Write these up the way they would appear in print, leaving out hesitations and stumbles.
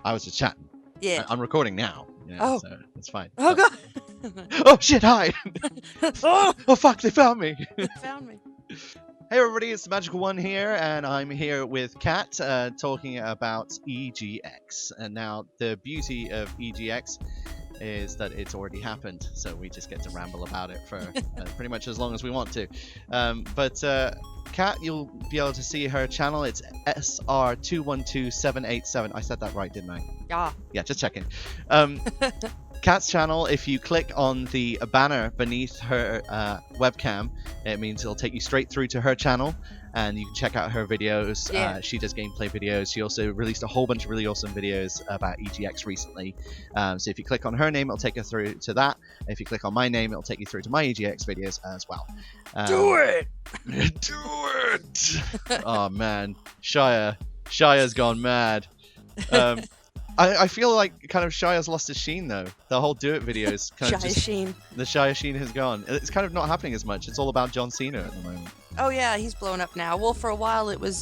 I was just chatting. Yeah. I'm recording now. Yeah, Oh. so it's fine. Oh god. Oh shit! Hi. Oh, Oh fuck! They found me. they found me. Hey everybody, it's TheMajikelOne here, and I'm here with Katt, talking about EGX. And now the beauty of EGX is that it's already happened, so we just get to ramble about it for pretty much as long as we want to. But Katt, you'll be able to see her channel. It's SR212787. I said that right, didn't I? Yeah. Yeah, just checking. Katt's channel, if you click on the banner beneath her webcam, it means it'll take you straight through to her channel, and you can check out her videos. Yeah. She does gameplay videos. She also released a whole bunch of really awesome videos about EGX recently. So if you click on her name, it'll take you through to that. If you click on my name, it'll take you through to my EGX videos as well. Do it! Do it! Oh man, Shire's gone mad. I feel like kind of Shire's lost his sheen though. The whole do it videos kind of just, Sheen. the Shire sheen has gone. It's kind of not happening as much. It's all about John Cena at the moment. Oh yeah, he's blowing up now. Well, for a while it was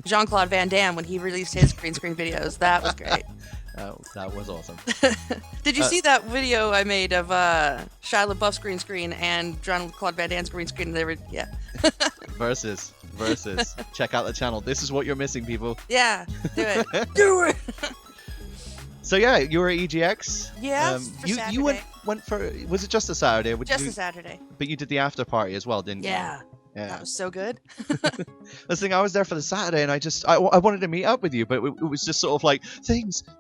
Jean-Claude Van Damme when he released his green screen videos. That was great. That was awesome. Did you see that video I made of Shia LaBeouf's green screen and Jean-Claude Van Damme's green screen? They were, yeah. Versus. Check out the channel. This is what you're missing, people. Yeah, do it. Do it! So yeah, you were at EGX. Yeah, for you Saturday. went for, was it just a Saturday? Just a Saturday. But you did the after party as well, didn't you? Yeah. Yeah. That was so good. The thing, I was there for the Saturday, and I wanted to meet up with you, but it was just sort of like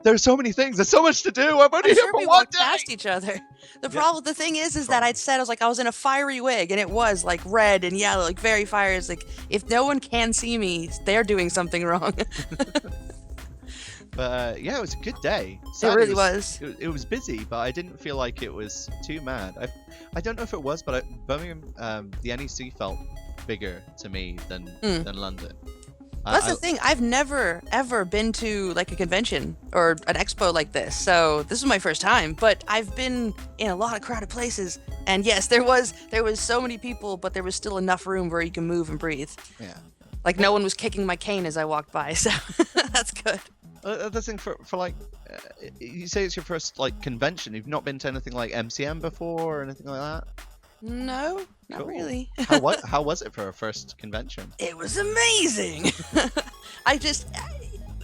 there's so many things, there's so much to do. I'm only here for we one walked day. past each other. The thing is that I was like, I was in a fiery wig, and it was like red and yellow, like very fiery. It's like, if no one can see me, they're doing something wrong. But yeah, it was a good day. It really was. It was busy, but I didn't feel like it was too mad. I don't know if it was, but Birmingham, the NEC felt bigger to me than London. That's the thing. I've never ever been to like a convention or an expo like this, so this was my first time. But I've been in a lot of crowded places, and yes, there was so many people, but there was still enough room where you can move and breathe. Yeah. Like no one was kicking my cane as I walked by, so that's good. The thing for like, you say it's your first like convention. You've not been to anything like MCM before or anything like that? No, not Cool. really. How was it for a first convention? It was amazing.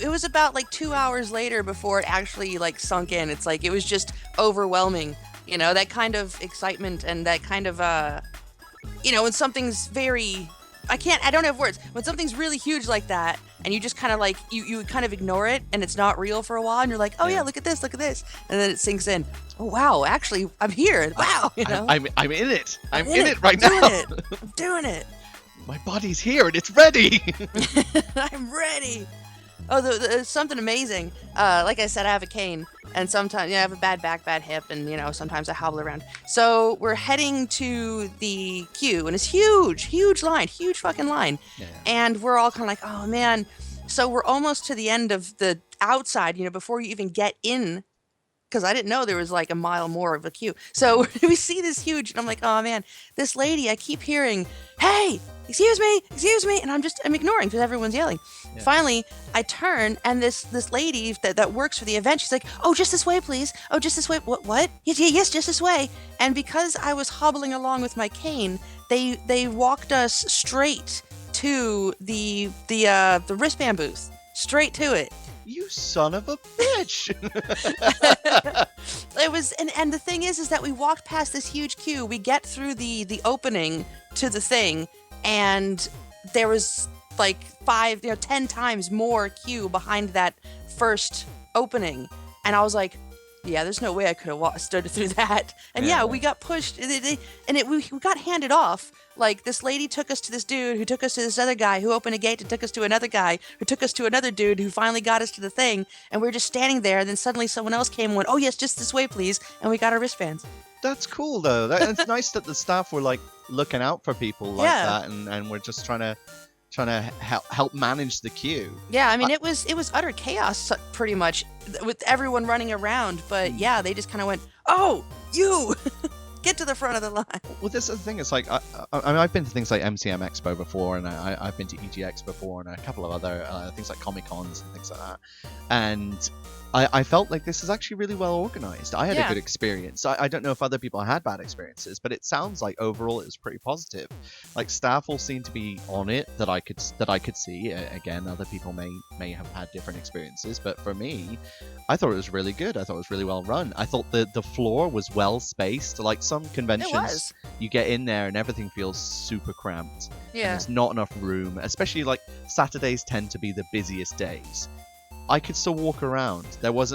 It was about like 2 hours later before it actually like sunk in. It's like, it was just overwhelming, you know, that kind of excitement and that kind of, when something's very, I don't have words. When something's really huge like that, and you just kind of like, you kind of ignore it, and it's not real for a while, and you're like, oh yeah, look at this, and then it sinks in. Oh wow, actually, I'm here. Wow, you know. I'm in it. I'm in it right now. I'm doing it. My body's here and it's ready. I'm ready. Oh, there's something amazing. Like I said, I have a cane, and sometimes I have a bad back, bad hip, and sometimes I hobble around. So we're heading to the queue, and it's huge line, huge fucking line. Yeah. And we're all kind of like, oh man. So we're almost to the end of the outside, before you even get in, because I didn't know there was like a mile more of a queue. So we see this huge, and I'm like, oh man, this lady, I keep hearing, hey, excuse me, and I'm ignoring because everyone's yelling. Yeah. Finally, I turn, and this lady that works for the event, she's like, oh, just this way, please. Oh, just this way. What? Yes, just this way. And because I was hobbling along with my cane, they walked us straight to the wristband booth, straight to it. You son of a bitch. It was, and the thing is that we walked past this huge queue. We get through the opening to the thing, and there was like 10 times more queue behind that first opening. And I was like, yeah, there's no way I could have stood through that. And yeah, we got pushed, and we got handed off. Like, this lady took us to this dude who took us to this other guy who opened a gate and took us to another guy who took us to another dude who finally got us to the thing. And we were just standing there, and then suddenly someone else came and went, oh yes, just this way, please. And we got our wristbands. That's cool, though. It's nice that the staff were like looking out for people like that, and we're just trying to help manage the queue. Yeah, I mean, it was utter chaos pretty much with everyone running around, but yeah, they just kind of went, oh, you get to the front of the line. Well, this is the thing. It's like I've been to things like MCM Expo before, and I've been to EGX before, and a couple of other things like Comic Cons and things like that. And I felt like this is actually really well organized. I had a Yeah. good experience. I don't know if other people had bad experiences, but it sounds like overall it was pretty positive. Like staff all seemed to be on it that I could see. Again, other people may have had different experiences, but for me, I thought it was really good. I thought it was really well run. I thought the floor was well spaced. Like some conventions, you get in there and everything feels super cramped. Yeah. And there's not enough room, especially like Saturdays tend to be the busiest days. I could still walk around.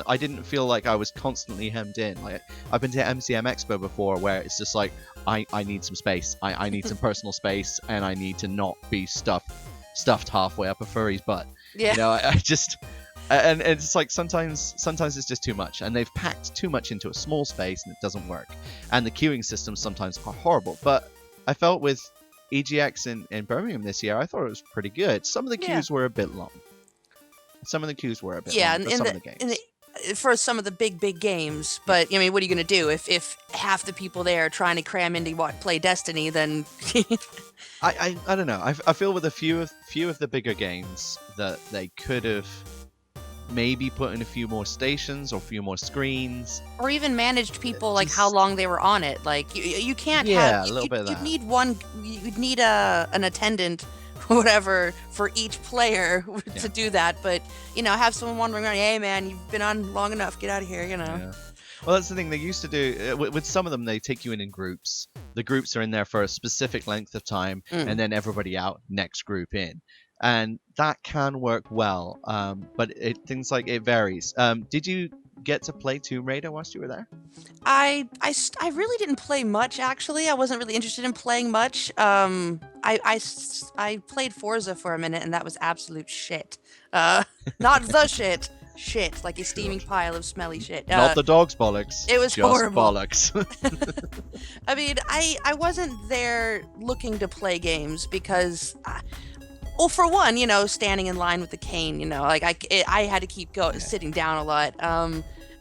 I didn't feel like I was constantly hemmed in. Like I've been to MCM Expo before where it's just like I need some space. I need some personal space, and I need to not be stuffed halfway up a furry's butt. Yeah. You know, I just and it's like sometimes it's just too much, and they've packed too much into a small space and it doesn't work. And the queuing systems sometimes are horrible. But I felt with EGX in Birmingham this year, I thought it was pretty good. Some of the queues were a bit long. Some of the queues were a bit long for some of the games. For some of the big games, but I mean, what are you going to do if half the people there are trying to cram into play Destiny? Then I don't know. I feel with a few of the bigger games that they could have maybe put in a few more stations or a few more screens, or even managed people like how long they were on it. Like you can't have a little bit of that. You'd need an attendant, whatever, for each player to do that. But have someone wandering around. Hey man, you've been on long enough. Get out of here. Yeah. Well, that's the thing. They used to do with some of them. They take you in groups. The groups are in there for a specific length of time, and then everybody out, next group in, and that can work well. But things like it varies. Did you get to play Tomb Raider whilst you were there? I really didn't play much, actually. I wasn't really interested in playing much. I played Forza for a minute, and that was absolute shit. Not the shit, like a steaming pile of smelly shit. Not the dog's bollocks. It was just horrible. Bollocks. I mean, I wasn't there looking to play games because, well, for one, standing in line with the cane, like I had to keep sitting down a lot.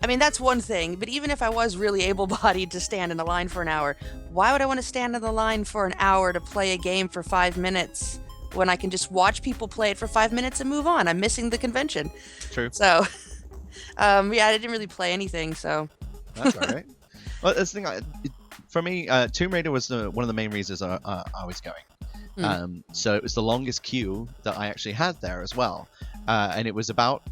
I mean, that's one thing, but even if I was really able-bodied to stand in a line for an hour, why would I want to stand in the line for an hour to play a game for 5 minutes when I can just watch people play it for 5 minutes and move on? I'm missing the convention. True. So, I didn't really play anything, so. That's all right. Well, that's the thing. For me, Tomb Raider was one of the main reasons I was going. So it was the longest queue that I actually had there as well. And it was about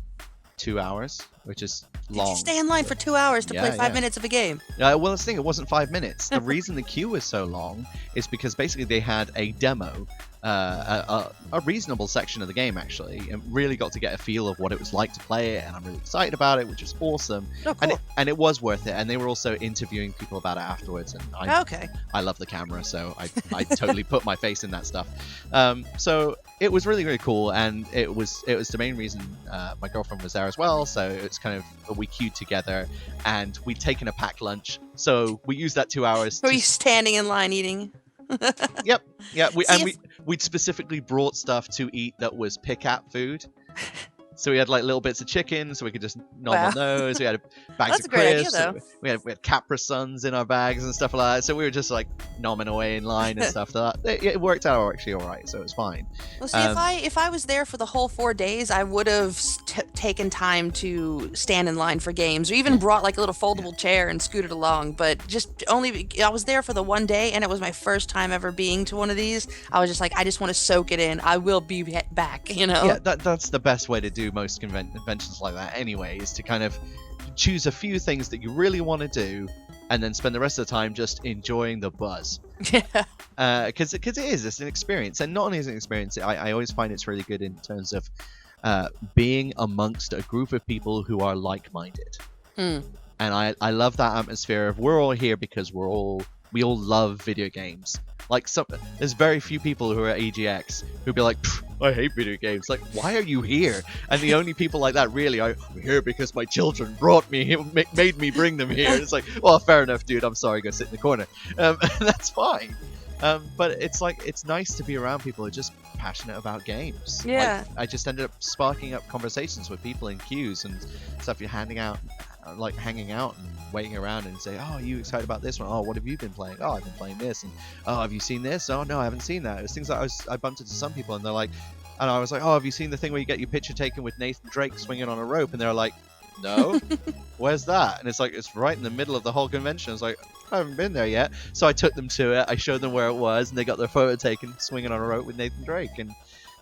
2 hours, which is long. Did you stay in line for 2 hours to play 5 minutes of a game? Well, that's the thing. It wasn't 5 minutes. The reason the queue was so long is because basically they had a demo, a reasonable section of the game, actually, and really got to get a feel of what it was like to play it, and I'm really excited about it, which is awesome. Oh, cool. And it was worth it, and they were also interviewing people about it afterwards, and I love the camera, so I totally put my face in that stuff. So it was really, really cool, and it was the main reason my girlfriend was there as well, so it's kind of, we queued together, and we'd taken a packed lunch, so we used that 2 hours. Were you standing in line eating? Yep. We'd specifically brought stuff to eat that was pick-at food. So we had like little bits of chicken, so we could just nom on those. We had bags of crisps. We had Capra Suns in our bags and stuff like that. So we were just like nomming away in line and stuff. It worked out actually all right, so it was fine. Well, see, if I was there for the whole 4 days, I would have taken time to stand in line for games, or even brought like a little foldable chair and scooted along. But I was there for the 1 day, and it was my first time ever being to one of these. I was just like, I just want to soak it in. I will be back, Yeah, that's the best way to do most conventions like that anyway, is to kind of choose a few things that you really want to do and then spend the rest of the time just enjoying the buzz. Because it's an experience, and not only is it an experience, I always find it's really good in terms of being amongst a group of people who are like-minded. And I love that atmosphere of we're all here because we all love video games. Like there's very few people who are at EGX who'd be like, I hate video games. Like, why are you here? And the only people like that really are here because my children brought me here, made me bring them here. It's like, well, fair enough, dude. I'm sorry, go sit in the corner. That's fine. But it's like, it's nice to be around people who are just passionate about games. Yeah. Like, I just ended up sparking up conversations with people in queues and stuff. You're hanging out and waiting around and say, oh, are you excited about this one? Oh, what have you been playing? Oh, I've been playing this. And oh, have you seen this? Oh, no, I haven't seen that. It was things that I bumped into some people, and they're like, and I was like, oh, have you seen the thing where you get your picture taken with Nathan Drake swinging on a rope? And they're like, no, where's that? And it's like, it's right in the middle of the whole convention. It's like, I haven't been there yet. So I took them to it. I showed them where it was, and they got their photo taken swinging on a rope with Nathan Drake. And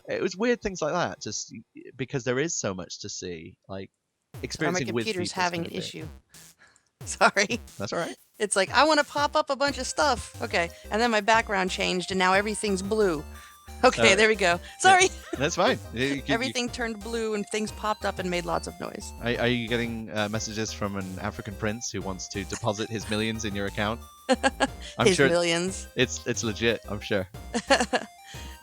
it was weird things like that, just because there is so much to see. Like, experiencing my with people. computer's having an issue. Sorry. That's all right. It's like, I want to pop up a bunch of stuff. Okay. And then my background changed, and now everything's blue. Okay, there we go. Sorry. Yeah, that's fine. Everything turned blue, and things popped up and made lots of noise. Are you getting messages from an African prince who wants to deposit his millions in your account? I'm His sure millions. It's legit, I'm sure.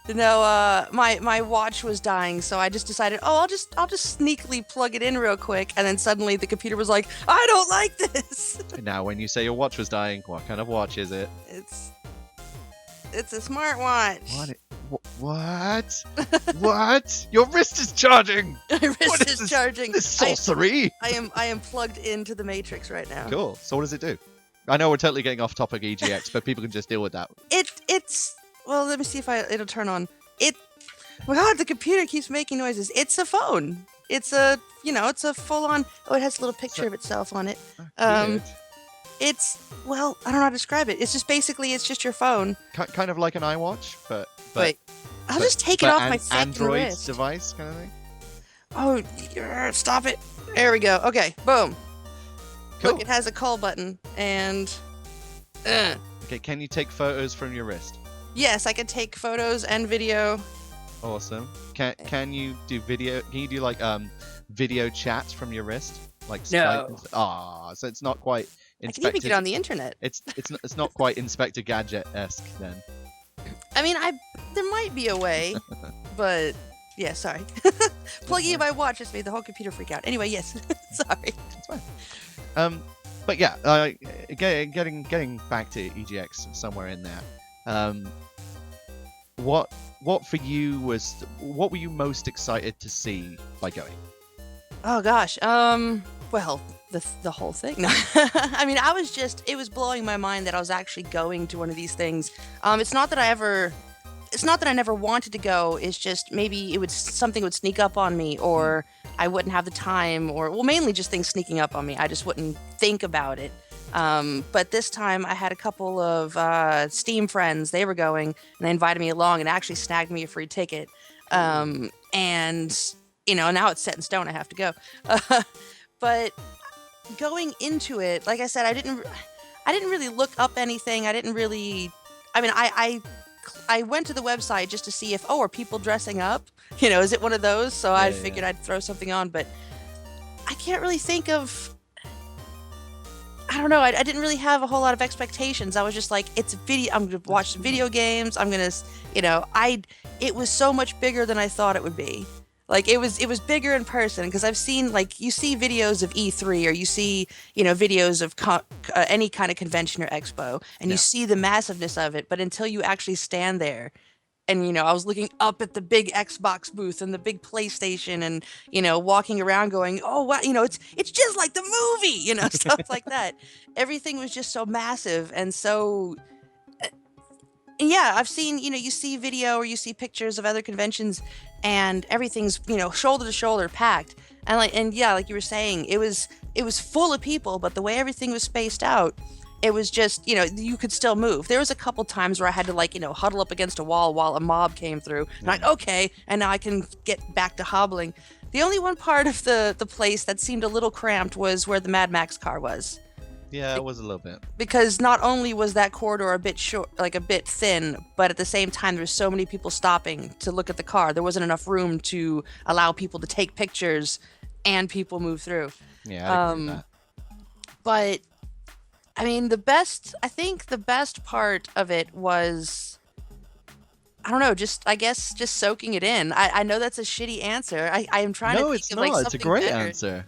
No, my watch was dying, so I just decided, I'll just sneakily plug it in real quick, and then suddenly the computer was like, I don't like this. Now, when you say your watch was dying, what kind of watch is it? It's a smartwatch. What? What? Your wrist is charging. My wrist is charging. This sorcery. I am plugged into the Matrix right now. Cool. So what does it do? I know we're totally getting off topic EGX, but people can just deal with that. It's well, let me see if it'll turn on. Oh God, the computer keeps making noises. It's a phone. It's a full on. Oh, it has a little picture of itself on it. Well, I don't know how to describe it. It's just basically, it's just your phone. Kind of like an iWatch, but wait, I'll just take it off my fucking Android wrist. device kind of thing. Oh, stop it! There we go. Okay, boom. Cool. Look, it has a call button, and. Okay, can you take photos from your wrist? Yes, I can take photos and video. Awesome. Can you do video? Can you do like video chat from your wrist? Like no. Ah, so it's not quite. I can even get on the internet. It's not quite Inspector Gadget-esque then. I mean, there might be a way, but yeah, sorry. Plugging in my watch just made the whole computer freak out. Anyway, yes, sorry. It's fine. But yeah, getting back to EGX somewhere in there. What for you was what were you most excited to see by going? Oh gosh. Well, the whole thing. No. I mean, it was blowing my mind that I was actually going to one of these things. It's not that I never wanted to go. It's just maybe something would sneak up on me, or I wouldn't have the time, or well, mainly just things sneaking up on me. I just wouldn't think about it. But this time I had a couple of Steam friends. They were going, and they invited me along and actually snagged me a free ticket. And now it's set in stone. I have to go. But going into it, like I said, I didn't really look up anything. I didn't really. I mean, I went to the website just to see if are people dressing up? Is it one of those? So I figured I'd throw something on, but I can't really think of. I don't know. I didn't really have a whole lot of expectations. I was just like, it's a video. I'm gonna watch some video games. I'm gonna, It was so much bigger than I thought it would be. Like it was bigger in person, because I've seen, like, you see videos of E3, or you see, videos of any kind of convention or expo, and you see the massiveness of it. But until you actually stand there, and I was looking up at the big Xbox booth and the big PlayStation, and walking around going, oh wow, it's just like the movie, stuff like that. Everything was just so massive, and so. Yeah, I've seen, you see video or you see pictures of other conventions, and everything's, shoulder to shoulder packed. And like you were saying, it was full of people, but the way everything was spaced out, it was just, you could still move. There was a couple times where I had to huddle up against a wall while a mob came through. And okay, and now I can get back to hobbling. The only one part of the place that seemed a little cramped was where the Mad Max car was. Yeah, it was a little bit. Because not only was that corridor a bit short, a bit thin, but at the same time there were so many people stopping to look at the car. There wasn't enough room to allow people to take pictures and people move through. Yeah, I agree with that. But I mean, the best part of it was, I don't know, just soaking it in. I know that's a shitty answer. I am trying to think it's of not. something It's a great better. answer.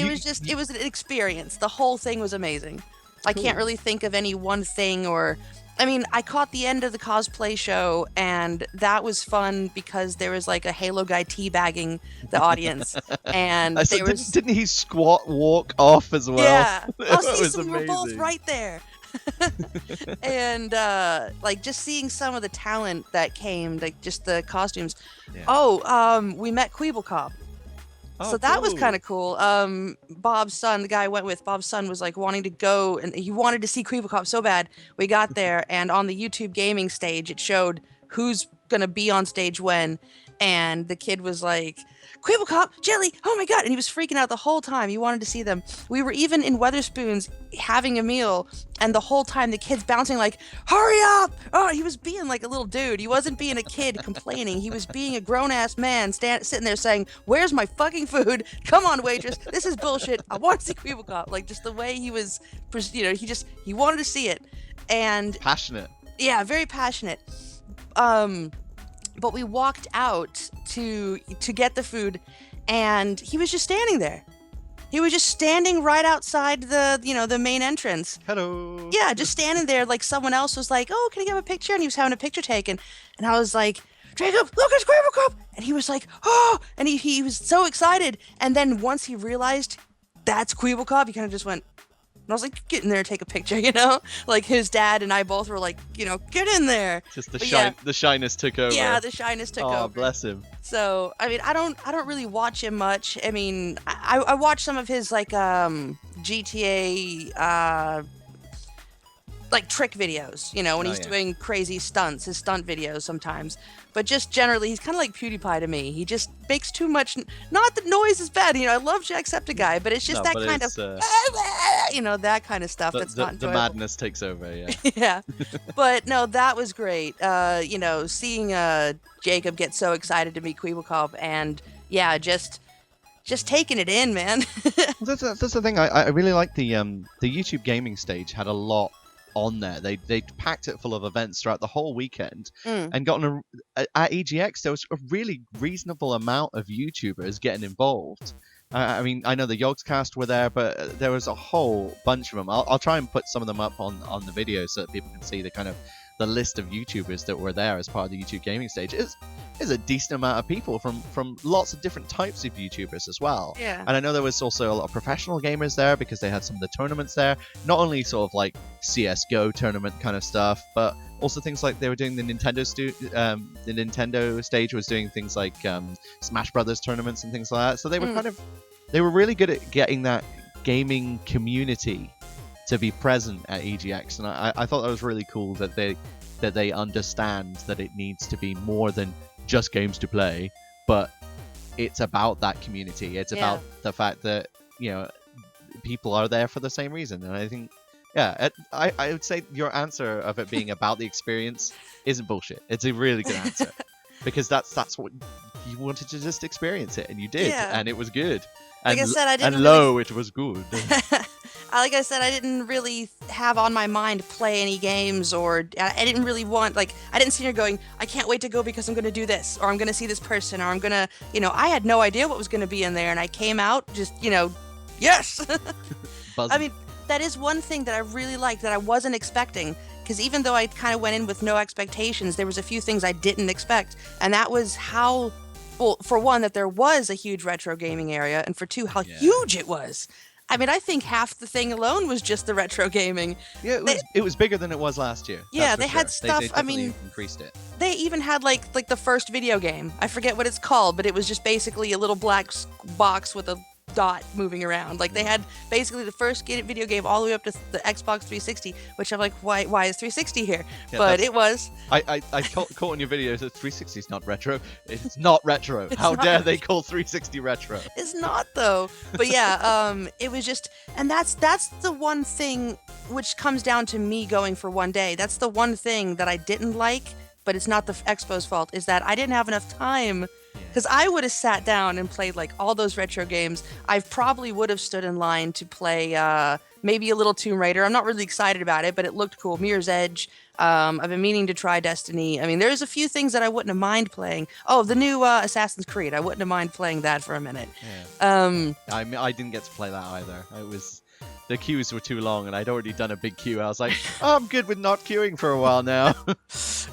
It was an experience. The whole thing was amazing. I can't really think of any one thing, I caught the end of the cosplay show, and that was fun because there was like a Halo guy teabagging the audience, and didn't he walk off as well? Yeah, we were both right there. And just seeing some of the talent that came, like just the costumes. Yeah. We met Kweeblecop. Oh, So that was cool. kind of cool. Bob's son, the guy I went with, Bob's son was like wanting to go, and he wanted to see Cop so bad. We got there, and on the YouTube gaming stage, it showed who's gonna be on stage when, and the kid was like, Cop, Jelly, oh my god, and he was freaking out the whole time. He wanted to see them. We were even in Weatherspoons having a meal, and the whole time the kid's bouncing like, hurry up! Oh, he was being like a little dude. He wasn't being a kid complaining. He was being a grown-ass man sitting there saying, where's my fucking food? Come on, waitress. This is bullshit. I want to see Cop. Like, just the way he was, he wanted to see it. And Passionate. yeah, very passionate. But we walked out to get the food, and he was just standing there. He was just standing right outside the main entrance. Hello. Yeah, just standing there like someone else was like, oh, can I get a picture? And he was having a picture taken. And I was like, Jacob, look, it's Cop! And he was like, oh! And he was so excited. And then once he realized that's Cop, he kind of just went, and I was like, get in there and take a picture, Like his dad and I both were like, get in there. Just the shyness took over. Yeah, the shyness took over. Oh, bless him. So, I mean, I don't really watch him much. I mean, I watch some of his like GTA like trick videos, when he's doing crazy stunts, his stunt videos sometimes. But just generally, he's kind of like PewDiePie to me. He just makes too much. Not that noise is bad, I love Jacksepticeye, but it's just that kind of, that kind of stuff that's not enjoyable. The madness takes over, yeah. Yeah, but no, that was great. Seeing Jacob get so excited to meet Cop, and yeah, just taking it in, man. That's the thing. I really like the YouTube gaming stage had a lot on there. They packed it full of events throughout the whole weekend, and gotten at EGX there was a really reasonable amount of YouTubers getting involved. I mean, I know the Yogscast were there, but there was a whole bunch of them. I'll try and put some of them up on the video so that people can see the list of YouTubers that were there as part of the YouTube gaming stage. Is a decent amount of people from lots of different types of YouTubers as well. Yeah. And I know there was also a lot of professional gamers there because they had some of the tournaments there. Not only sort of like CS:GO tournament kind of stuff, but also things like they were doing the Nintendo stage was doing things like Smash Brothers tournaments and things like that. So they were they were really good at getting that gaming community to be present at EGX, and I thought that was really cool that they understand that it needs to be more than just games to play, but it's about that community. It's about the fact that people are there for the same reason, and I think I would say your answer of it being about the experience isn't bullshit. It's a really good answer because that's what you wanted to just experience it, and you did, and it was good. Like I said, I didn't it was good. Like I said, I didn't really have on my mind play any games, or I didn't really want, I didn't sit here going, I can't wait to go because I'm going to do this, or I'm going to see this person, or I'm going to, I had no idea what was going to be in there, and I came out just, yes! I mean, that is one thing that I really liked that I wasn't expecting, because even though I kind of went in with no expectations, there was a few things I didn't expect, and that was how, well, for one, that there was a huge retro gaming area, and for two, how huge it was. I mean, I think half the thing alone was just the retro gaming. Yeah, it was bigger than it was last year. Yeah, they had stuff. They increased it. They even had like the first video game. I forget what it's called, but it was just basically a little black box with a dot moving around. Like they had basically the first video game all the way up to the Xbox 360, which I'm like, why is 360 here? Yeah, but it was. I caught on your videos that 360 is not retro. It's not retro. How dare they call 360 retro? It's not though. But yeah, it was just, and that's the one thing which comes down to me going for one day. That's the one thing that I didn't like, but it's not the Expo's fault, is that I didn't have enough time. Because I would have sat down and played like all those retro games. I probably would have stood in line to play maybe a little Tomb Raider. I'm not really excited about it, but it looked cool. Mirror's Edge. I've been meaning to try Destiny. I mean, there's a few things that I wouldn't have mind playing. Oh, the new Assassin's Creed. I wouldn't have mind playing that for a minute. Yeah. I didn't get to play that either. The queues were too long, and I'd already done a big queue. I was like, I'm good with not queuing for a while now.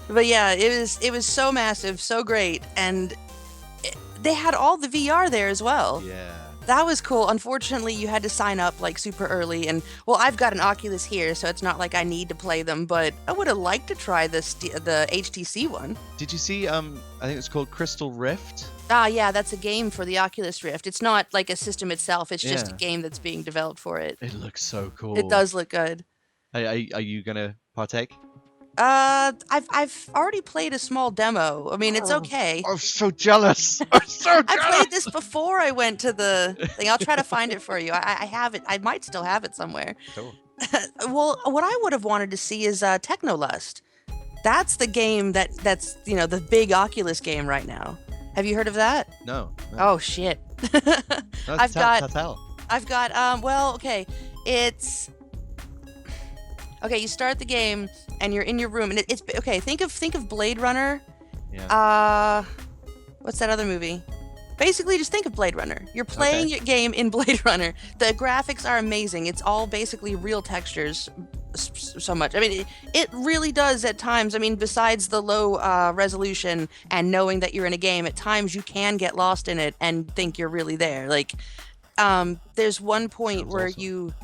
But yeah, it was so massive, so great, and they had all the VR there as well. Yeah. That was cool. Unfortunately, you had to sign up like super early, and well, I've got an Oculus here, so it's not like I need to play them. But I would have liked to try the HTC one. Did you see? I think it's called Crystal Rift. Ah, yeah, that's a game for the Oculus Rift. It's not like a system itself. It's just a Yeah. game that's being developed for it. It looks so cool. It does look good. Are you gonna partake? I've already played a small demo. I mean, it's okay. I'm so jealous. I'm so jealous. I played this before I went to the thing. I'll try to find it for you. I have it. I might still have it somewhere. Cool. Well, what I would have wanted to see is Technolust. That's the game that's the big Oculus game right now. Have you heard of that? No. Oh shit. I've got well, okay. It's okay, you start the game and you're in your room and it's okay, think of Blade Runner. Yeah. What's that other movie? Basically, just think of Blade Runner. You're playing your game in Blade Runner. The graphics are amazing. It's all basically real textures so much. I mean, it really does at times. I mean, besides the low resolution and knowing that you're in a game, at times you can get lost in it and think you're really there. Like, there's one point Sounds where awesome.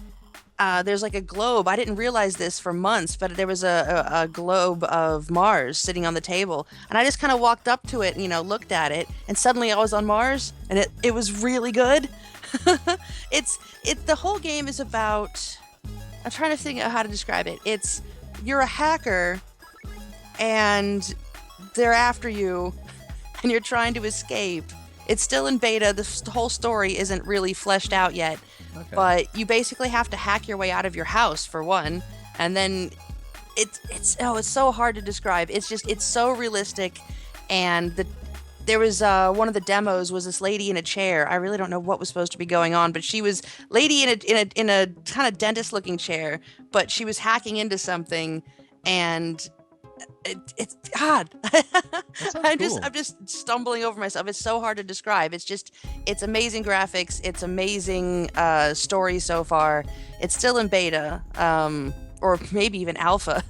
there's like a globe. I didn't realize this for months, but there was a globe of Mars sitting on the table. And I just kind of walked up to it and, looked at it. And suddenly I was on Mars and it was really good. The whole game is about, I'm trying to think of how to describe it. You're a hacker and they're after you and you're trying to escape. It's still in beta. The whole story isn't really fleshed out yet. Okay. But you basically have to hack your way out of your house for one, and then it's so hard to describe. It's so realistic, and there was one of the demos was this lady in a chair. I really don't know what was supposed to be going on, but she was lady in a kind of dentist looking chair, but she was hacking into something, and it's God. I'm just stumbling over myself. It's so hard to describe. It's amazing graphics. It's amazing story so far. It's still in beta, or maybe even alpha,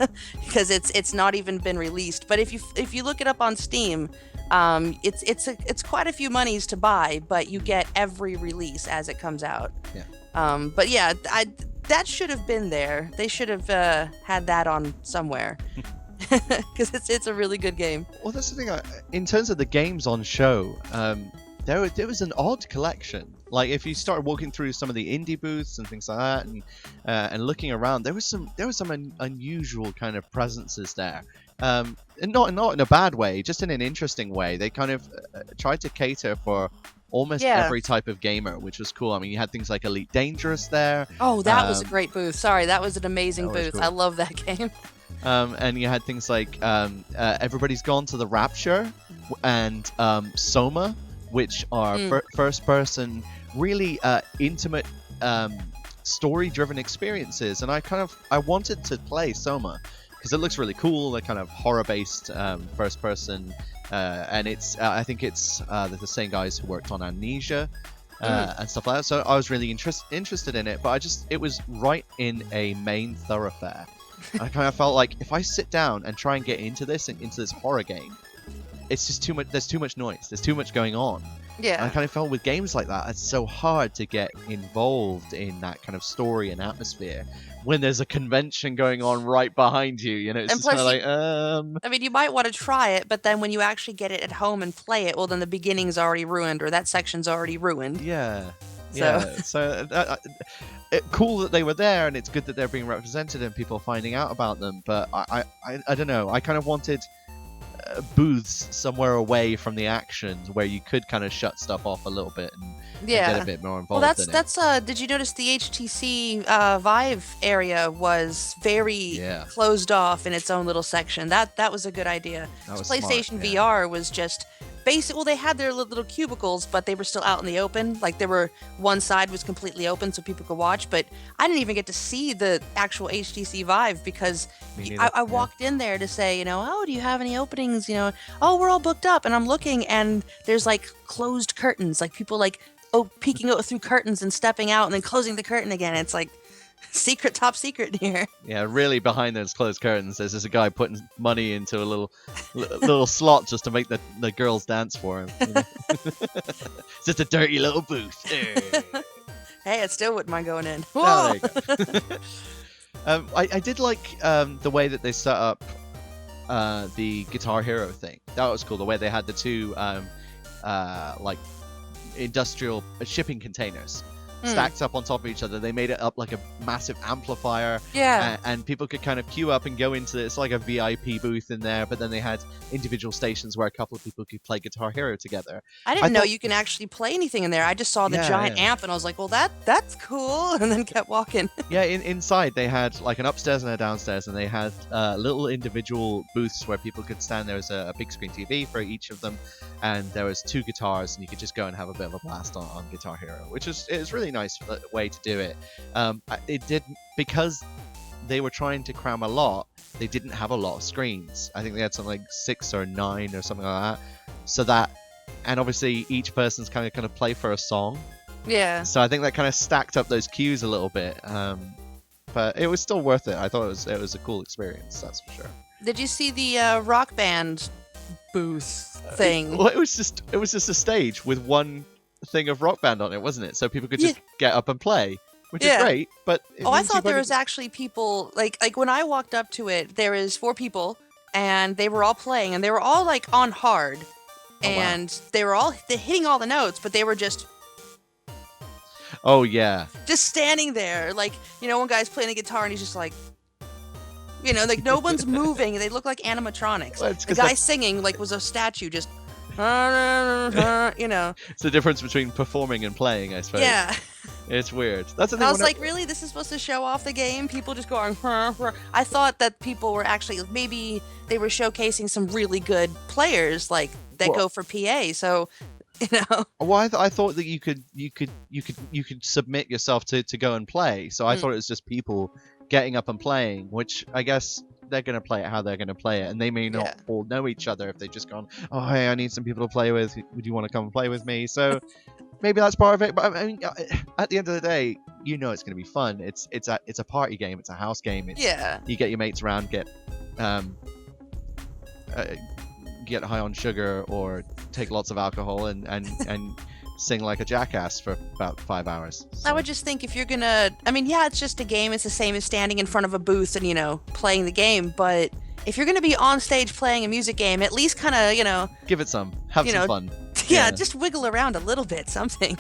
because it's not even been released. But if you look it up on Steam, it's quite a few monies to buy, but you get every release as it comes out. Yeah. But yeah, that should have been there. They should have had that on somewhere. Because it's a really good game. Well, that's the thing. In terms of the games on show, there was an odd collection. Like if you started walking through some of the indie booths and things like that, and looking around, there was some unusual kind of presences there. And not in a bad way, just in an interesting way. They kind of tried to cater for almost every type of gamer, which was cool. I mean, you had things like Elite Dangerous there. Oh, that was a great booth. Sorry, that was an amazing booth. Cool. I love that game. And you had things like Everybody's Gone to the Rapture and Soma, which are first-person, really intimate, story-driven experiences. And I wanted to play Soma because it looks really cool. They're kind of horror-based first-person, and I think it's the same guys who worked on Amnesia. And stuff like that. So I was really interested in it, but it was right in a main thoroughfare. I kind of felt like if I sit down and try and get into this horror game, it's just too much. There's too much noise. There's too much going on. Yeah. And I kind of felt with games like that, it's so hard to get involved in that kind of story and atmosphere when there's a convention going on right behind you. It's just kind of like, I mean, you might want to try it, but then when you actually get it at home and play it, well, then the beginning's already ruined, or that section's already ruined. Yeah. So. Yeah, so cool that they were there, and it's good that they're being represented and people are finding out about them. But I don't know. I kind of wanted booths somewhere away from the action where you could kind of shut stuff off a little bit and get a bit more involved. Well, that's did you notice the HTC Vive area was very closed off in its own little section? That was a good idea. PlayStation VR was just basic. Well, they had their little cubicles, but they were still out in the open. Like one side was completely open so people could watch, but I didn't even get to see the actual HTC Vive because I walked in there to say, oh, do you have any openings? Oh, we're all booked up, and I'm looking, and there's like closed curtains, like people like peeking out through curtains and stepping out and then closing the curtain again. It's like, Secret, top secret here. Yeah, really behind those closed curtains, there's just a guy putting money into a little slot just to make the girls dance for him. You know? It's just a dirty little booth. Hey, I still wouldn't mind going in. Oh, Whoa! there you go. I did like the way that they set up the Guitar Hero thing. That was cool. The way they had the two like industrial shipping containers stacked up on top of each other. They made it up like a massive amplifier. Yeah. And people could kind of queue up and go into it. It's like a VIP booth in there, but then they had individual stations where a couple of people could play Guitar Hero together. I didn't know you can actually play anything in there. I just saw the giant amp and I was like, well, that's cool. And then kept walking. Yeah, inside they had like an upstairs and a downstairs, and they had little individual booths where people could stand. There was a big screen TV for each of them, and there was 2 guitars, and you could just go and have a bit of a blast on Guitar Hero, which is really nice way to do it. It did, because they were trying to cram a lot. They didn't have a lot of screens. I think they had something like 6 or 9 or something like that. So that, and obviously each person's kind of play for a song. Yeah. So I think that kind of stacked up those queues a little bit. But it was still worth it. I thought it was a cool experience. That's for sure. Did you see the Rock Band booth thing? Well, it was just a stage with one thing of Rock Band on it, wasn't it? So people could just get up and play, which is great. But I thought there was actually people like when I walked up to it, there was 4 people and they were all playing and they were all like on hard, and they were all hitting all the notes, but they were just standing there, like, you know, one guy's playing a guitar and he's just like, you know, like no one's moving. They look like animatronics. Well, the guy singing like was a statue, just you know. It's the difference between performing and playing, I suppose. Yeah. It's weird. That's the thing. I was like, really? This is supposed to show off the game? People just going, I thought that people were actually, maybe they were showcasing some really good players, like, that go for PA, so, you know. Well, I thought that you could submit yourself to go and play, so I thought it was just people getting up and playing, which I guess they're going to play it how they're going to play it, and they may not all know each other if they've just gone, oh, hey, I need some people to play with, would you want to come and play with me? So maybe that's part of it, but I mean, at the end of the day, you know it's going to be fun. It's a party game, it's a house game. You get your mates around, get high on sugar or take lots of alcohol and sing like a jackass for about 5 hours. So. I would just think if you're gonna, I mean, yeah, it's just a game. It's the same as standing in front of a booth and, you know, playing the game. But if you're gonna be on stage playing a music game, at least kind of, you know, give it some, have some fun. Yeah, just wiggle around a little bit, something.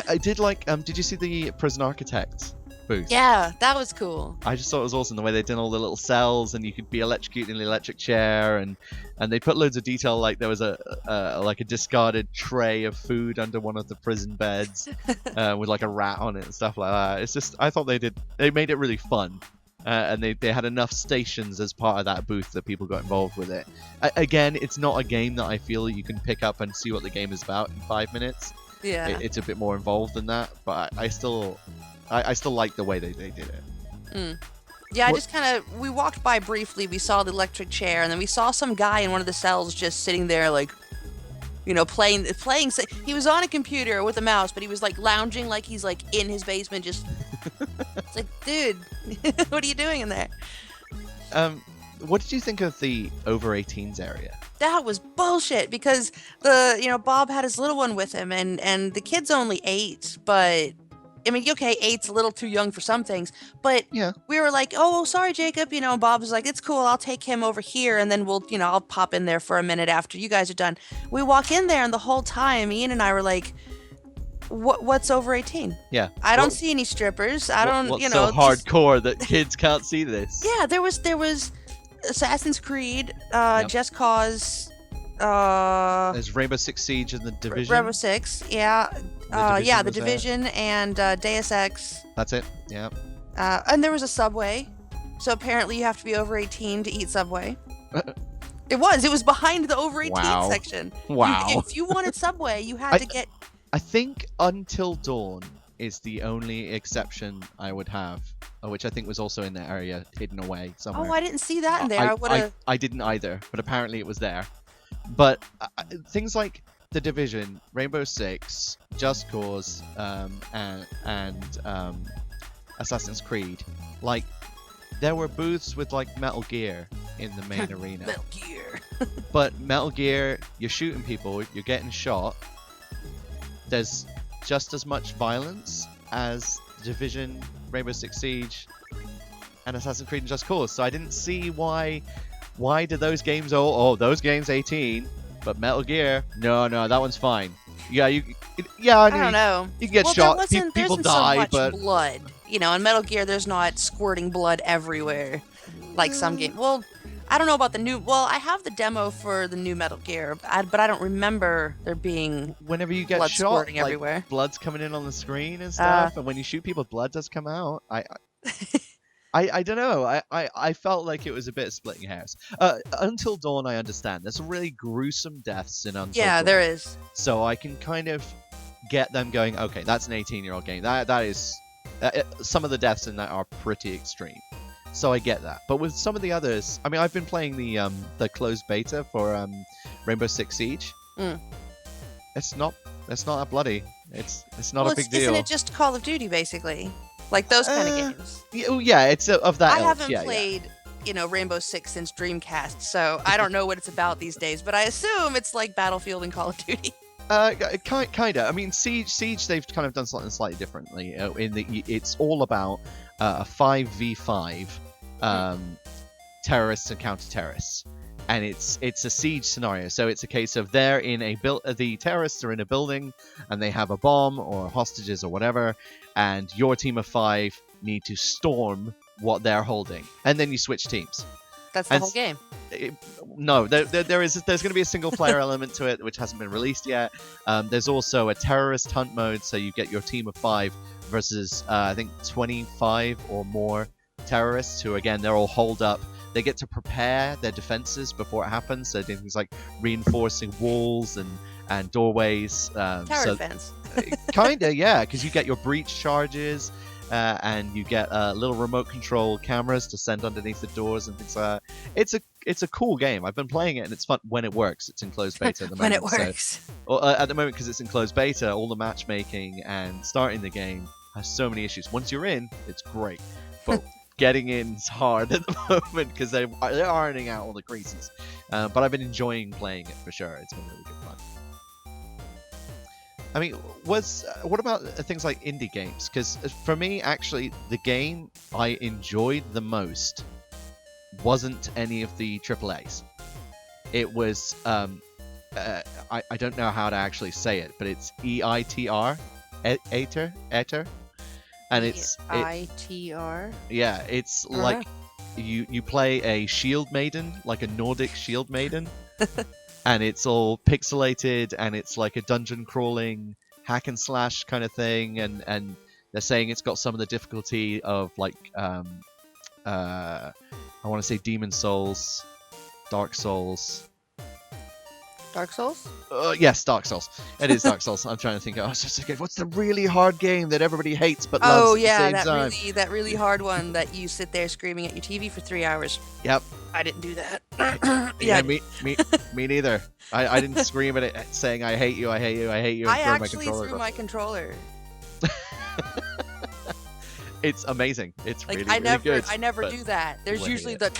I did like. Did you see the Prison Architect booth? Yeah, that was cool. I just thought it was awesome the way they did all the little cells, and you could be electrocuted in the electric chair, and they put loads of detail, like there was like a discarded tray of food under one of the prison beds with like a rat on it and stuff like that. It's just, I thought they made it really fun, and they had enough stations as part of that booth that people got involved with it. Again, it's not a game that I feel that you can pick up and see what the game is about in 5 minutes. Yeah, it's a bit more involved than that, but I still like the way they did it. Yeah, I just kind of, we walked by briefly, we saw the electric chair, and then we saw some guy in one of the cells just sitting there, like, you know, playing. He was on a computer with a mouse, but he was like lounging like he's like in his basement, just. It's like, dude, what are you doing in there? What did you think of the over 18s area? That was bullshit, because Bob had his little one with him, and the kid's only 8, but I mean, okay, 8's a little too young for some things, but we were like, oh, sorry, Jacob, you know, Bob was like, it's cool, I'll take him over here, and then I'll pop in there for a minute after you guys are done. We walk in there, and the whole time, Ian and I were like, what's over 18? Yeah. I don't see any strippers. I don't, what's so hardcore that kids can't see this? Yeah, there was Assassin's Creed, Just Cause, there's Rainbow Six Siege and The Division. Rainbow Six, yeah. The Division and Deus Ex. That's it, yeah. And there was a Subway. So apparently you have to be over 18 to eat Subway. It was behind the over 18 section. Wow. If you wanted Subway, you had to get... I think Until Dawn is the only exception I would have, which I think was also in that area, hidden away somewhere. Oh, I didn't see that in there. I didn't either, but apparently it was there. But things like The Division, Rainbow Six, Just Cause, and Assassin's Creed. Like, there were booths with like Metal Gear in the main arena. Metal Gear. But Metal Gear, you're shooting people, you're getting shot. There's just as much violence as Division, Rainbow Six Siege, and Assassin's Creed and Just Cause. So I didn't see why did those games those games 18, but Metal Gear, no, that one's fine. Yeah, I don't know. You get shot, people die, so much but blood. You know, in Metal Gear, there's not squirting blood everywhere, like some games. Well, I don't know about the new. Well, I have the demo for the new Metal Gear, but I don't remember there being. Whenever you get blood shot, squirting like, everywhere. Blood's coming in on the screen and stuff, and when you shoot people, blood does come out. I don't know. I felt like it was a bit splitting hairs. Until Dawn, I understand. There's some really gruesome deaths in Until Dawn. Yeah, there is. So I can kind of get them going, okay, that's an 18-year-old game. That is... some of the deaths in that are pretty extreme. So I get that. But with some of the others... I mean, I've been playing the closed beta for Rainbow Six Siege. Mm. It's not that bloody. It's not a big deal. Isn't it just Call of Duty, basically? Like those kind of games. Yeah, it's of that. I haven't played, Rainbow Six since Dreamcast, so I don't know what it's about these days. But I assume it's like Battlefield and Call of Duty. Kind of. I mean, Siege, they've kind of done something slightly differently. It's all about a 5v5 terrorists and counter-terrorists. And it's a siege scenario, so it's a case of the terrorists are in a building, and they have a bomb or hostages or whatever, and your team of 5 need to storm what they're holding, and then you switch teams. That's the whole game. No, there's going to be a single player element to it, which hasn't been released yet. There's also a terrorist hunt mode, so you get your team of 5 versus I think 25 or more terrorists, who again they're all holed up. They get to prepare their defenses before it happens, so things like reinforcing walls and doorways. Tower defense. Kinda, yeah, because you get your breach charges, and you get little remote control cameras to send underneath the doors and things like that. It's a cool game. I've been playing it, and it's fun when it works. It's in closed beta at the moment. When it works. So, at the moment, because it's in closed beta, all the matchmaking and starting the game has so many issues. Once you're in, it's great. But getting in is hard at the moment because they're ironing out all the creases. But I've been enjoying playing it for sure. It's been really good fun. I mean, what about things like indie games? Because for me, actually, the game I enjoyed the most wasn't any of the AAAs. It was, I don't know how to actually say it, but it's EITR, Aether. And it's ITR. Yeah, it's like you play a shield maiden, like a Nordic shield maiden, and it's all pixelated, and it's like a dungeon crawling hack and slash kind of thing, and they're saying it's got some of the difficulty of like I want to say Demon Souls, Dark Souls. Dark Souls? Yes, Dark Souls. It is Dark Souls. I'm trying to think. What's the really hard game that everybody hates but loves at the same time? that really hard one that you sit there screaming at your TV for 3 hours. Yep. I didn't do that. Yeah, me neither. I didn't scream at it saying I hate you, I hate you, I hate you. And I throw actually threw my controller. It's amazing. It's like, really good. I never do that. There's usually the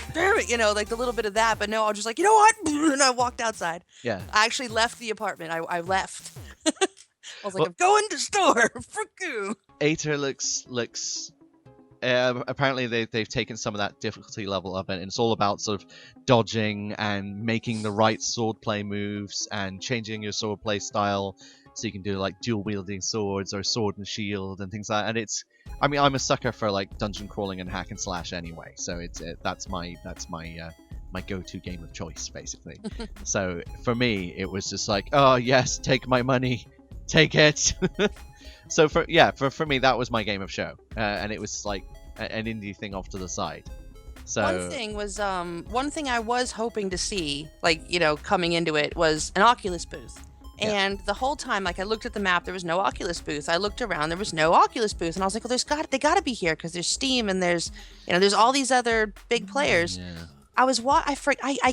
like the little bit of that, but no, I was just like, you know what? And I walked outside. Yeah. I actually left the apartment. I left. I was like, I'm going to store. Frick you. Aether looks. Apparently they've taken some of that difficulty level up, and it's all about sort of dodging and making the right swordplay moves and changing your swordplay style so you can do like dual wielding swords or sword and shield and things like that. And it's, I mean, I'm a sucker for like dungeon crawling and hack and slash anyway, so that's my go-to game of choice basically. So for me it was just like, oh yes, take my money, take it. So for me that was my game of show, and it was like an indie thing off to the side. So one thing I was hoping to see, like, coming into it, was an Oculus booth. And the whole time, like, I looked at the map, there was no Oculus booth. I looked around, there was no Oculus booth, and I was like, well, they gotta be here because there's Steam and there's all these other big players. Yeah. I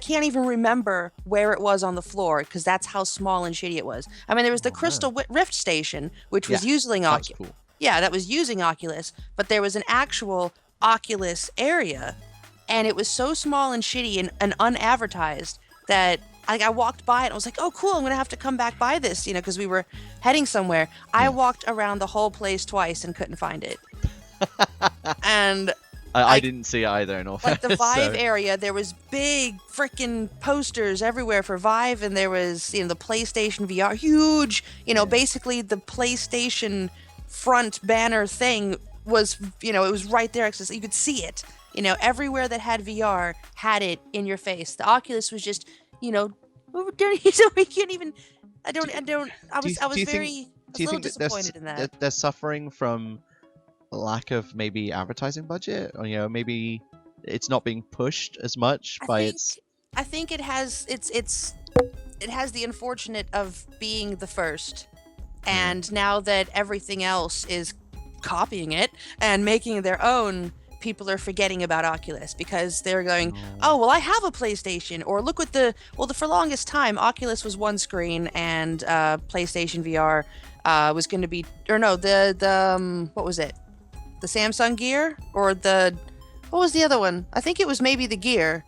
can't even remember where it was on the floor because that's how small and shitty it was. I mean, there was the Crystal Rift station, which was using Oculus. Cool. yeah, that was using Oculus, but there was an actual Oculus area, and it was so small and shitty and unadvertised that like I walked by it and I was like, oh cool, I'm gonna have to come back by this, you know, because we were heading somewhere. I walked around the whole place twice and couldn't find it. And I didn't see it either in all like the fairness, Vive so- area, there was big freaking posters everywhere for Vive, and there was, you know, the PlayStation VR, huge, you know, basically the PlayStation front banner thing was, you know, it was right there, you could see it, you know, everywhere that had VR had it in your face. The Oculus was just, you know, we can't even, I was very, a little disappointed in that. They're suffering from lack of maybe advertising budget, or you know, maybe it's not being pushed as much by its. I think it has it has the unfortunate of being the first, and now that everything else is copying it and making their own, people are forgetting about Oculus because they're going, oh well, I have a PlayStation, or look what for the longest time Oculus was one screen and PlayStation VR was going to be, or no, the what was it? The Samsung Gear, or what was the other one? I think it was maybe the Gear.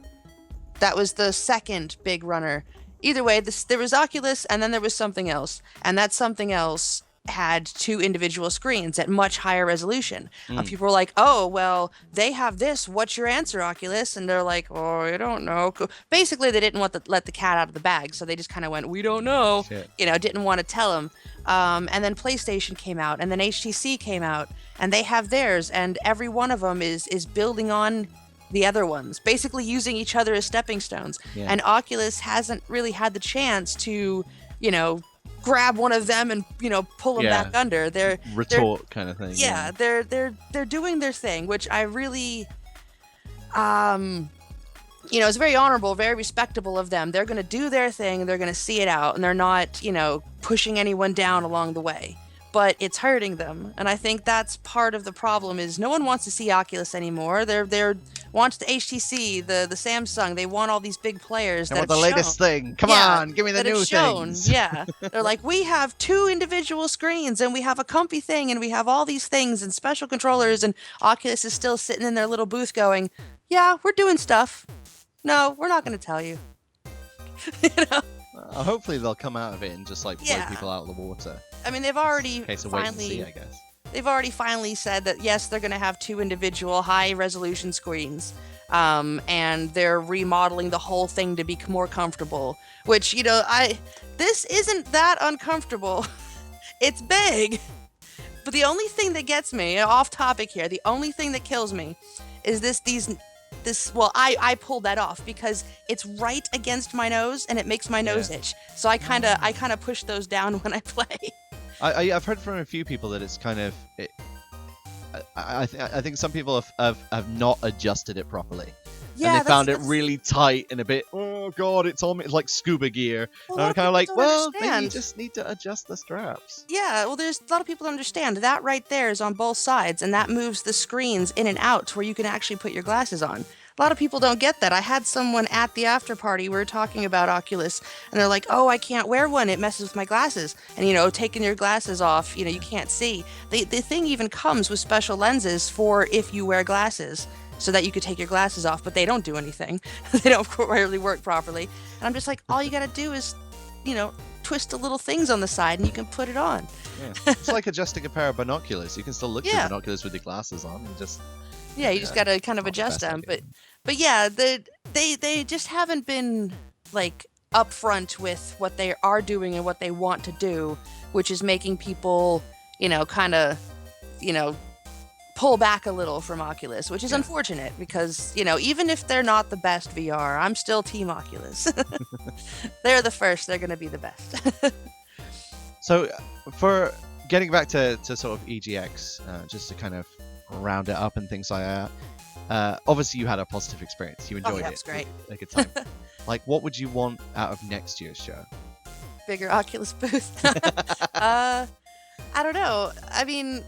That was the second big runner. Either way, there was Oculus, and then there was something else, and that something else had 2 individual screens at much higher resolution. People were like, oh well, they have this, what's your answer, Oculus? And they're like, oh, I don't know. Basically, they didn't want to let the cat out of the bag, so they just kind of went, we don't know. Shit. You know, didn't want to tell them. And then PlayStation came out, and then HTC came out, and they have theirs, and every one of them is building on the other ones, basically using each other as stepping stones. Yeah. And Oculus hasn't really had the chance to, you know, grab one of them and, you know, pull them back under. They're retort kind of thing. Yeah, they're doing their thing, which I really, you know, it's very honorable, very respectable of them. They're going to do their thing, they're going to see it out, and they're not, you know, pushing anyone down along the way. But it's hurting them, and I think that's part of the problem. Is no one wants to see Oculus anymore. They're wants the HTC, the Samsung. They want all these big players. They want the latest thing. Come on, give me the new things. Yeah, they're like, we have 2 individual screens, and we have a comfy thing, and we have all these things and special controllers. And Oculus is still sitting in their little booth, going, "Yeah, we're doing stuff. No, we're not going to tell you." You know? Hopefully they'll come out of it and just like blow people out of the water. I mean, they've already finally, I guess. They've already finally said that yes, they're going to have 2 individual high-resolution screens, and they're remodeling the whole thing to be more comfortable. Which, you know, this isn't that uncomfortable. It's big, but the only thing that gets me off topic here, the only thing that kills me, is this. Well, I pulled that off because it's right against my nose and it makes my nose itch. So I kind of push those down when I play. I've heard from a few people that it's kind of. I think some people have not adjusted it properly. Yeah, and they found it really tight and a bit. Oh god, it's almost like scuba gear. Well, and I'm kind of like, well, understand. maybe you just need to adjust the straps. Yeah, well, there's a lot of people that understand that right there is on both sides, and that moves the screens in and out to where you can actually put your glasses on. A lot of people don't get that. I had someone at the after party, we were talking about Oculus, and they're like, oh, I can't wear one, it messes with my glasses. And, you know, taking your glasses off, you know, you can't see. The thing even comes with special lenses for if you wear glasses, so that you could take your glasses off, but they don't do anything. They don't really work properly. And I'm just like, all you gotta do is, you know, twist the little things on the side and you can put it on. Yeah. It's like adjusting a pair of binoculars. You can still look through binoculars with your glasses on and just... Yeah, you just gotta kind of adjust them. But yeah, they just haven't been, like, upfront with what they are doing and what they want to do, which is making people, you know, kind of, you know, pull back a little from Oculus, which is unfortunate because, you know, even if they're not the best VR, I'm still Team Oculus. They're the first, they're going to be the best. So, for getting back to sort of EGX, just to kind of round it up and things like that, obviously you had a positive experience. You enjoyed it. It was great. A good time. Like, what would you want out of next year's show? Bigger Oculus booth. I don't know. I mean...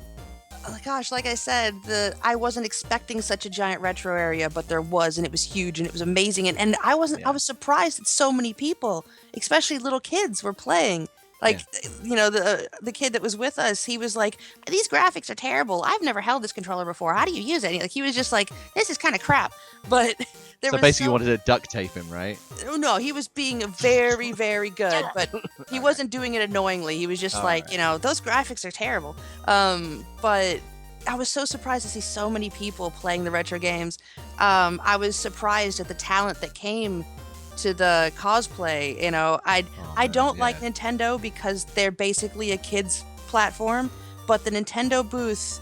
Gosh, like I said, I wasn't expecting such a giant retro area, but there was, and it was huge, and it was amazing. And I was surprised that so many people, especially little kids, were playing. Like, you know, the kid that was with us, he was like, "These graphics are terrible. I've never held this controller before. How do you use it?" Like, he was just like, "This is kind of crap." But there So was basically, you wanted to duct tape him, right? no, he was being very, very good, but he wasn't doing it annoyingly. He was just like, you know, those graphics are terrible. But I was so surprised to see so many people playing the retro games. I was surprised at the talent that came to the cosplay. You know, I don't like Nintendo because they're basically a kids platform, but the Nintendo booth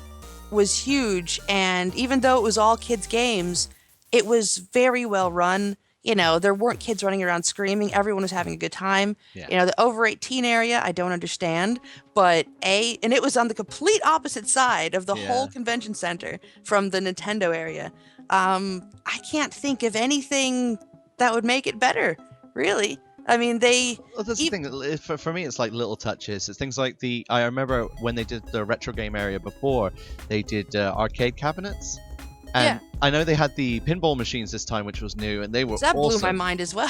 was huge, and even though it was all kids games, it was very well run. You know, there weren't kids running around screaming. Everyone was having a good time. Yeah. You know, the over 18 area, I don't understand, but and it was on the complete opposite side of the whole convention center from the Nintendo area. I can't think of anything that would make it better, really. I mean, Well, that's the thing. For me, it's like little touches. It's things like I remember when they did the retro game area before, they did arcade cabinets. And I know they had the pinball machines this time, which was new, and they were that awesome. blew my mind as well.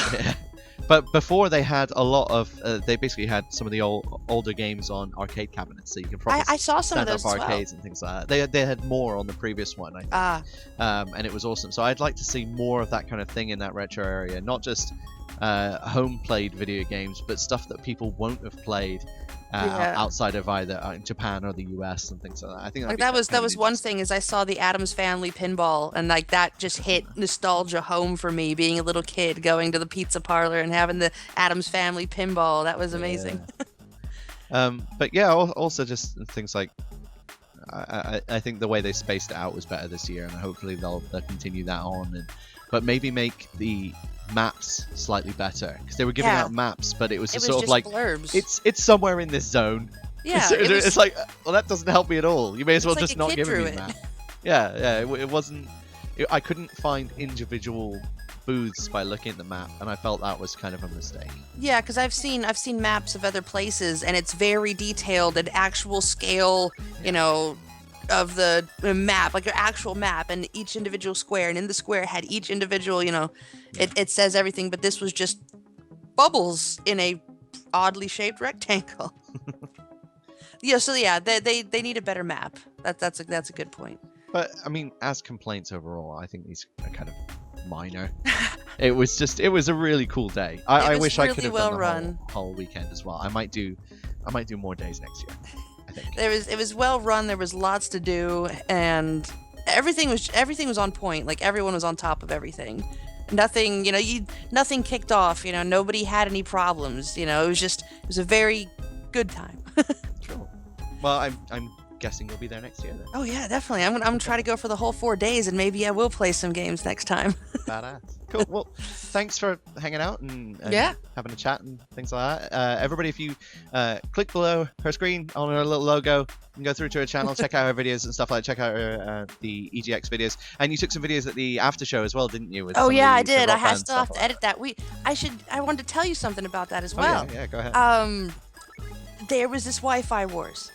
But before they had a lot of, they basically had some of the older games on arcade cabinets, so you could probably I saw some of those stand-up as well. arcades and things like that. They had more on the previous one, I think. And it was awesome. So I'd like to see more of that kind of thing in that retro area, not just home played video games, but stuff that people won't have played outside of either Japan or the US and things like that. I think like that was one thing is I saw the Addams Family pinball, and like that just hit nostalgia home for me, being a little kid going to the pizza parlor and having the Addams Family pinball. That was amazing. But yeah, also just things like I think the way they spaced it out was better this year, and hopefully they'll continue that on, but maybe make the maps slightly better, because they were giving out maps, but it was sort of like blurbs. It's somewhere in this zone. Yeah, it's like, well, that doesn't help me at all. You may as well like just not give me a map. It wasn't. I couldn't find individual booths by looking at the map, and I felt that was kind of a mistake. Yeah, because I've seen maps of other places, and it's very detailed and actual scale, you know, of the map, like an actual map, and each individual square, and in the square had each individual, you know, it says everything, but this was just bubbles in a oddly shaped rectangle. They need a better map. That's a good point. But I mean, as complaints overall, I think these are kind of minor. It was a really cool day. I wish I could have done the whole weekend as well. I might do more days next year, I think. It was well run. There was lots to do, and everything was on point. Like, everyone was on top of everything. Nothing, you know, nothing kicked off. You know, nobody had any problems. You know, it was a very good time. Sure. Well, I'm guessing you'll be there next year then. Oh yeah, definitely. I'm gonna try to go for the whole 4 days, and maybe I will play some games next time. Badass. Cool. Well, thanks for hanging out and having a chat and things like that. Everybody, if you click below her screen on her little logo, you can go through to her channel, check out her videos and stuff like that. Check out her, the EGX videos. And you took some videos at the after show as well, didn't you? Oh yeah, I did. I still have to edit that. I wanted to tell you something about that as well. Oh, yeah, go ahead. There was this Wi-Fi wars,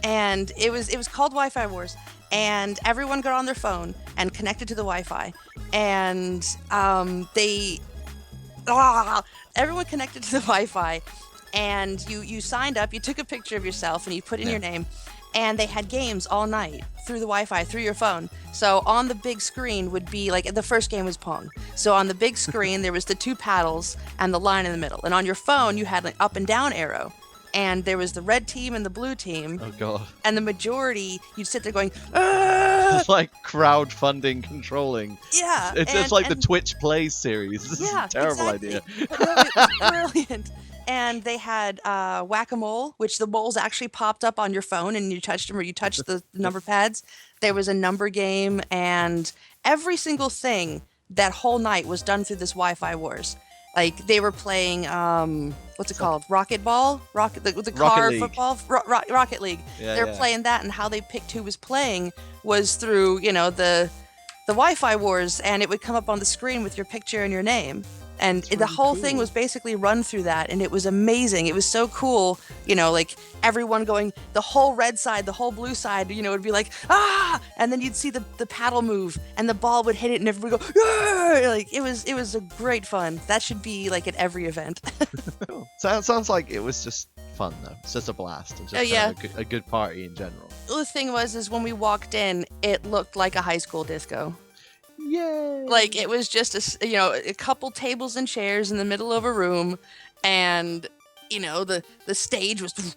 and it was called Wi-Fi Wars, and everyone got on their phone and connected to the Wi-Fi, and everyone connected to the Wi-Fi, and you signed up, you took a picture of yourself, and you put in your name, and they had games all night through the Wi-Fi, through your phone. So on the big screen would be, like, the first game was Pong. So on the big screen, there was the 2 paddles and the line in the middle, and on your phone, you had an up and down arrow. And there was the red team and the blue team. Oh god. And the majority, you'd sit there going, "Ah!" It's like crowdfunding controlling. Yeah. It's like the Twitch Plays series. This is a terrible idea. But no, it was brilliant. And they had Whack-A-Mole, which the moles actually popped up on your phone and you touched them, or you touched the number pads. There was a number game, and every single thing that whole night was done through this Wi-Fi Wars. Like, they were playing, what's it called? Rocket Ball? The car football? Rocket League. Yeah, They're playing that, and how they picked who was playing was through, you know, the Wi-Fi Wars, and it would come up on the screen with your picture and your name. And the whole thing was basically run through that, and it was amazing. It was so cool, you know, like, everyone going, the whole red side, the whole blue side, you know, would be like, "Ah!" And then you'd see the paddle move, and the ball would hit it, and everybody would go, "Ah!" Like, it was a great fun. That should be, like, at every event. Cool. Sounds like it was just fun though. It's just a blast. It's just yeah. kind of a good party in general. The thing was when we walked in, it looked like a high school disco. Yay! Like it was just a couple tables and chairs in the middle of a room, and the stage was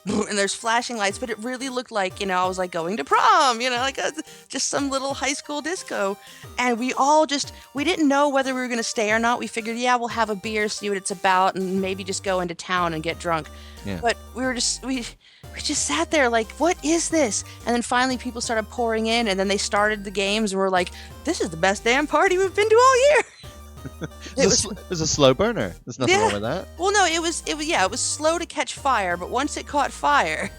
and there's flashing lights, but it really looked like I was like going to prom, like just some little high school disco. And we didn't know whether we were going to stay or not. We figured, yeah, we'll have a beer, see what it's about, and maybe just go into town and get drunk. Yeah. But we just sat there like, what is this? And then finally people started pouring in, and then they started the games, and we're like, this is the best damn party we've been to all year. It was a slow burner. There's nothing wrong with that. Well, no, it was slow to catch fire, but once it caught fire,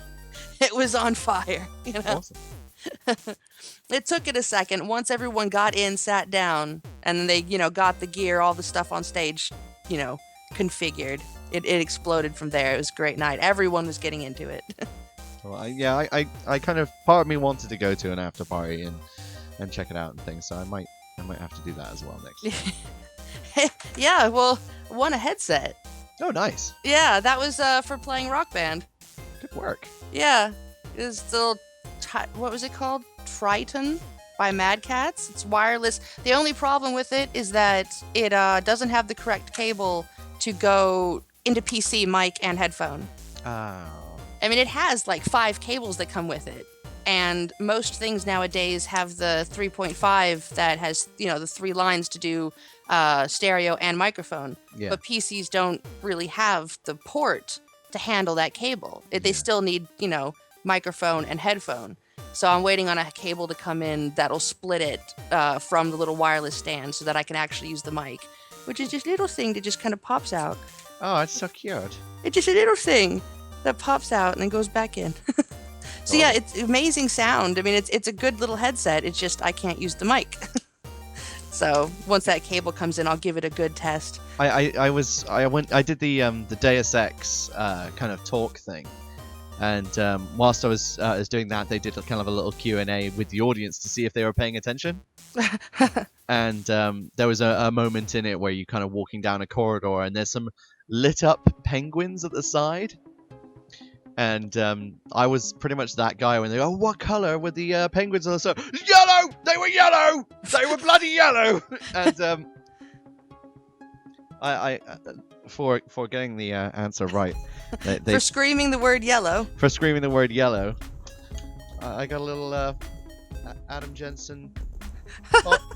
it was on fire. Awesome. It took it a second. Once everyone got in, sat down, and then they got the gear, all the stuff on stage, configured. It exploded from there. It was a great night. Everyone was getting into it. Well, I kind of, part of me wanted to go to an after party and check it out and things, so I might have to do that as well next. Yeah, well, won a headset. Oh, nice. Yeah, that was for playing Rock Band. Good work. Yeah, it was the what was it called? Triton by Mad Cats. It's wireless. The only problem with it is that it doesn't have the correct cable to go into PC, mic, and headphone. Oh. I mean, it has like 5 cables that come with it. And most things nowadays have the 3.5 that has, the 3 lines to do stereo and microphone. Yeah. But PCs don't really have the port to handle that cable. They still need, microphone and headphone. So I'm waiting on a cable to come in that'll split it from the little wireless stand so that I can actually use the mic, which is just a little thing that just kind of pops out. Oh, it's so cute. It's just a little thing that pops out and then goes back in. So yeah, it's amazing sound. I mean, it's a good little headset. It's just I can't use the mic. So once that cable comes in, I'll give it a good test. I did the Deus Ex kind of talk thing, and whilst I was doing that, they did kind of a little Q&A with the audience to see if they were paying attention. And there was a moment in it where you're kind of walking down a corridor, and there's some lit up penguins at the side. And I was pretty much that guy when they go, oh, what color were the penguins on the side? Yellow! They were yellow! They were bloody yellow! And I for getting the answer right, for screaming the word yellow. For screaming the word yellow, I got a little Adam Jensen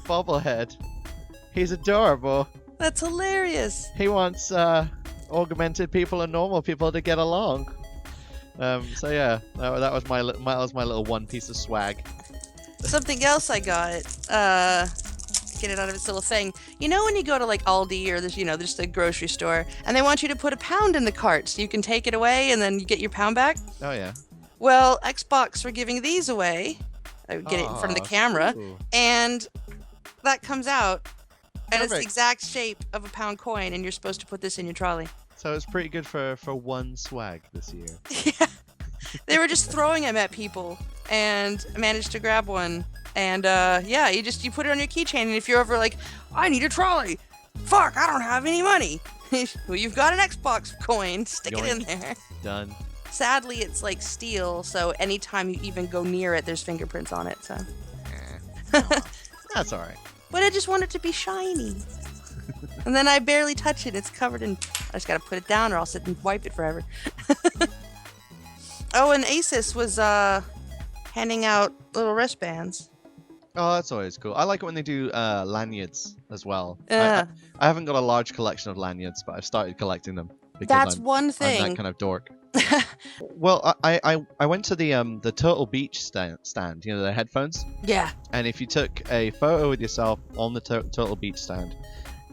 bobblehead. He's adorable. That's hilarious. He wants augmented people and normal people to get along. So yeah, that was my little one piece of swag. Something else I got, get it out of its little thing. When you go to like Aldi or there's just a grocery store, and they want you to put £1 in the cart so you can take it away and then you get your £1 back? Oh yeah. Well, Xbox were giving these away. I would get it in front of the camera, and that comes out, and it's the exact shape of a £1 coin, and you're supposed to put this in your trolley. So it's pretty good for one swag this year. Yeah. They were just throwing them at people, and I managed to grab one. And you put it on your keychain, and if you're ever like, I need a trolley. Fuck, I don't have any money. Well, you've got an Xbox coin. Stick it in there. Done. Sadly, it's like steel, so anytime you even go near it, there's fingerprints on it. So. That's all right. But I just want it to be shiny. And then I barely touch it. It's covered in... I just gotta put it down or I'll sit and wipe it forever. Oh, and Asus was handing out little wristbands. Oh, that's always cool. I like it when they do lanyards as well. I haven't got a large collection of lanyards, but I've started collecting them. That's one thing. I'm that kind of dork. Well, I went to the Turtle Beach stand, the headphones. Yeah. And if you took a photo with yourself on the Turtle Beach stand,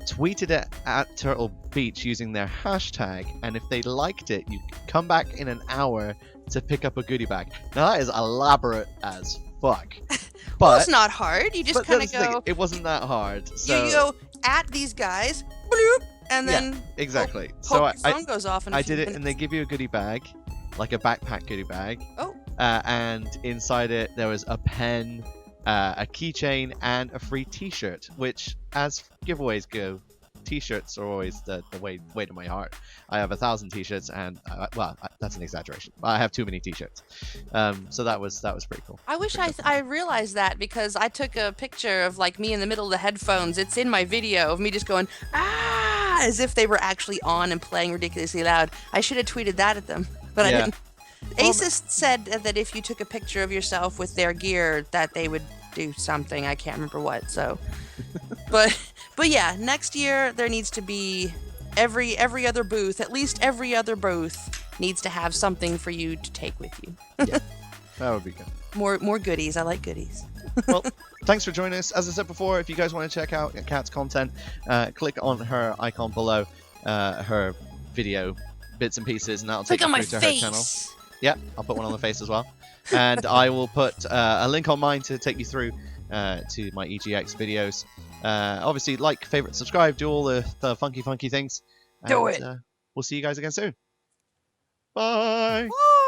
tweeted it at Turtle Beach using their hashtag, and if they liked it, you could come back in an hour to pick up a goodie bag. Now that is elaborate as fuck. But well, it's not hard. You just kind of go. It wasn't that hard. So you go at these guys, bloop, and then exactly. Your phone goes off. I did it, and they give you a goodie bag, like a backpack goodie bag. Oh. And inside it there was a pen, a keychain, and a free T-shirt. Which, as giveaways go, t-shirts are always the weight of my heart. I have 1,000 t-shirts, and well, that's an exaggeration. I have too many t-shirts. So that was pretty cool. I wish I realized that, because I took a picture of like me in the middle of the headphones. It's in my video of me just going ah, as if they were actually on and playing ridiculously loud. I should have tweeted that at them, but I didn't. Asus said that if you took a picture of yourself with their gear, that they would do something. I can't remember what. So, but yeah, next year there needs to be every other booth, at least every other booth needs to have something for you to take with you. Yeah, that would be good. More goodies. I like goodies. Well, thanks for joining us. As I said before, if you guys want to check out Katt's content, click on her icon below, her video bits and pieces, and that'll take you through to her channel. Yeah, I'll put one on the face as well. And I will put a link on mine to take you through to my EGX videos. Obviously, like, favorite, subscribe, do all the funky things. Do it. We'll see you guys again soon. Bye. Bye.